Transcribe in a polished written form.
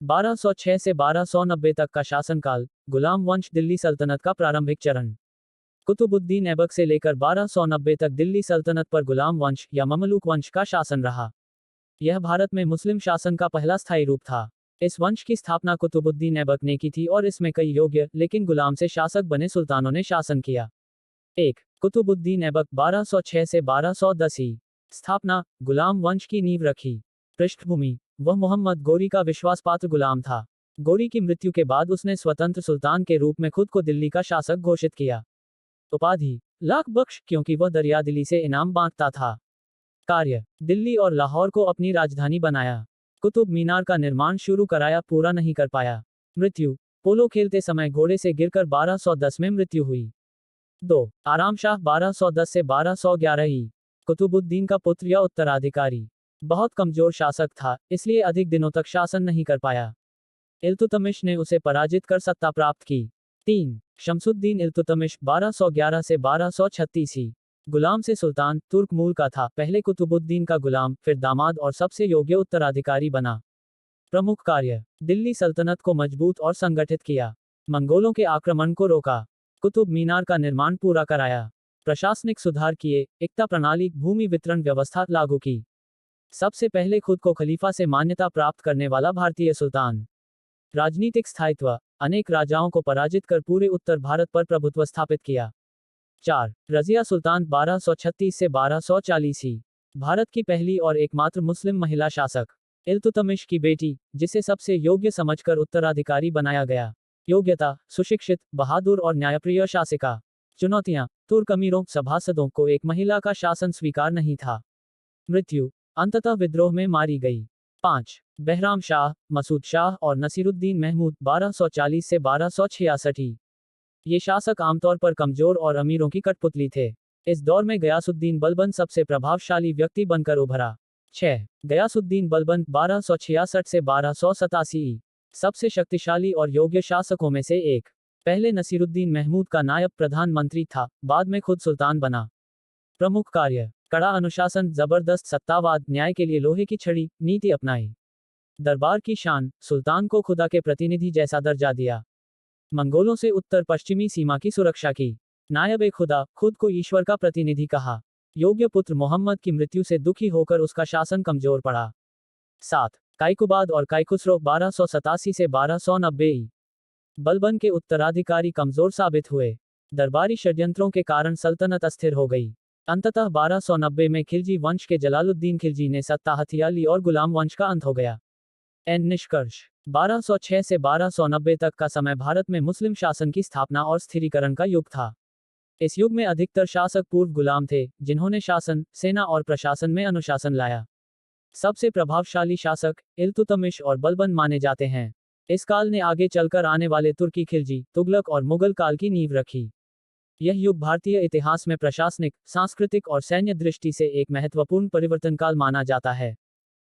1206 से 1290 तक का शासनकाल, गुलाम वंश दिल्ली सल्तनत का प्रारंभिक चरण। कुतुबुद्दीन ऐबक से लेकर 1290 तक दिल्ली सल्तनत पर गुलाम वंश या ममलूक वंश का शासन रहा। यह भारत में मुस्लिम शासन का पहला स्थायी रूप था। इस वंश की स्थापना कुतुबुद्दीन ऐबक ने की थी और इसमें कई योग्य लेकिन गुलाम से शासक बने सुल्तानों ने शासन किया। 1. कुतुबुद्दीन ऐबक 1206 से 1210 ही। स्थापना, गुलाम वंश की नींव रखी। पृष्ठभूमि, वह मोहम्मद गोरी का विश्वासपात्र गुलाम था। गोरी की मृत्यु के बाद उसने स्वतंत्र सुल्तान के रूप में खुद को दिल्ली का शासक घोषित किया। उपाधि, लाख बख्श, क्योंकि वह दरिया दिली से इनाम बांटता था। कार्य, दिल्ली और लाहौर को अपनी राजधानी बनाया। कुतुब मीनार का निर्माण शुरू कराया, पूरा नहीं कर पाया। मृत्यु, पोलो खेलते समय घोड़े से गिरकर 1210 में मृत्यु हुई। 2. आराम शाह 1210 से 1211 ही। कुतुबुद्दीन का पुत्र या उत्तराधिकारी। बहुत कमजोर शासक था, इसलिए अधिक दिनों तक शासन नहीं कर पाया। इल्तुतमिश ने उसे पराजित कर सत्ता प्राप्त की। 3. शमसुद्दीन इल्तुतमिश 1211 से 1236 ही। गुलाम से सुल्तान, तुर्क मूल का था, पहले कुतुबुद्दीन का गुलाम, फिर दामाद और सबसे योग्य उत्तराधिकारी बना। प्रमुख कार्य, दिल्ली सल्तनत को मजबूत और संगठित किया। मंगोलों के आक्रमण को रोका। कुतुब मीनार का निर्माण पूरा कराया। प्रशासनिक सुधार किए, एकता प्रणाली, भूमि वितरण व्यवस्था लागू की। सबसे पहले खुद को खलीफा से मान्यता प्राप्त करने वाला भारतीय सुल्तान। राजनीतिक स्थायित्व, अनेक राजाओं को पराजित कर पूरे उत्तर भारत पर प्रभुत्व स्थापित किया। 4. रजिया सुल्तान 1236 से 1240 ही। भारत की पहली और एकमात्र मुस्लिम महिला शासक। इल्तुतमिश की बेटी, जिसे सबसे योग्य समझकर उत्तराधिकारी बनाया गया। योग्यता, सुशिक्षित, बहादुर और न्यायप्रिय शासिका। चुनौतियां, तुर्क अमीरों, सभासदों को एक महिला का शासन स्वीकार नहीं था। मृत्यु, अंततः विद्रोह में मारी गई। 5. बहराम शाह, मसूद शाह और नसीरुद्दीन महमूद 1240 से 1266। ये शासक आमतौर पर कमजोर और अमीरों की कठपुतली थे। इस दौर में गयासुद्दीन बलबन सबसे प्रभावशाली व्यक्ति बनकर उभरा। 6. गयासुद्दीन बलबन 1266 से 1287। सबसे शक्तिशाली और योग्य शासकों में से एक। पहले नसीरुद्दीन महमूद का नायब प्रधानमंत्री था, बाद में खुद सुल्तान बना। प्रमुख कार्य, कड़ा अनुशासन, जबरदस्त सत्तावाद, न्याय के लिए लोहे की छड़ी, नीति अपनाई। दरबार की शान, सुल्तान को खुदा के प्रतिनिधि जैसा दर्जा दिया। मंगोलों से उत्तर पश्चिमी सीमा की सुरक्षा की। नायब ए खुदा, खुद को ईश्वर का प्रतिनिधि कहा। योग्य पुत्र मोहम्मद की मृत्यु से दुखी होकर उसका शासन कमजोर पड़ा। 7. काइकुबाद और काइकुसरो 1287 से 1290। बलबन के उत्तराधिकारी कमजोर साबित हुए। दरबारी षड्यंत्रों के कारण सल्तनत अस्थिर हो गई। अंततः 1290 में खिलजी वंश के जलालुद्दीन खिलजी ने सत्ता हथिया ली और गुलाम वंश का अंत हो गया। निष्कर्ष, 1206 से 1290 तक का समय भारत में मुस्लिम शासन की स्थापना और स्थिरीकरण का युग था। इस युग में अधिकतर शासक पूर्व गुलाम थे, जिन्होंने शासन, सेना और प्रशासन में अनुशासन लाया। सबसे प्रभावशाली शासक इल्तुतमिश और बलबन माने जाते हैं। इस काल ने आगे चलकर आने वाले तुर्की खिलजी, तुगलक और मुगल काल की नींव रखी। यह युग भारतीय इतिहास में प्रशासनिक, सांस्कृतिक और सैन्य दृष्टि से एक महत्वपूर्ण परिवर्तन काल माना जाता है।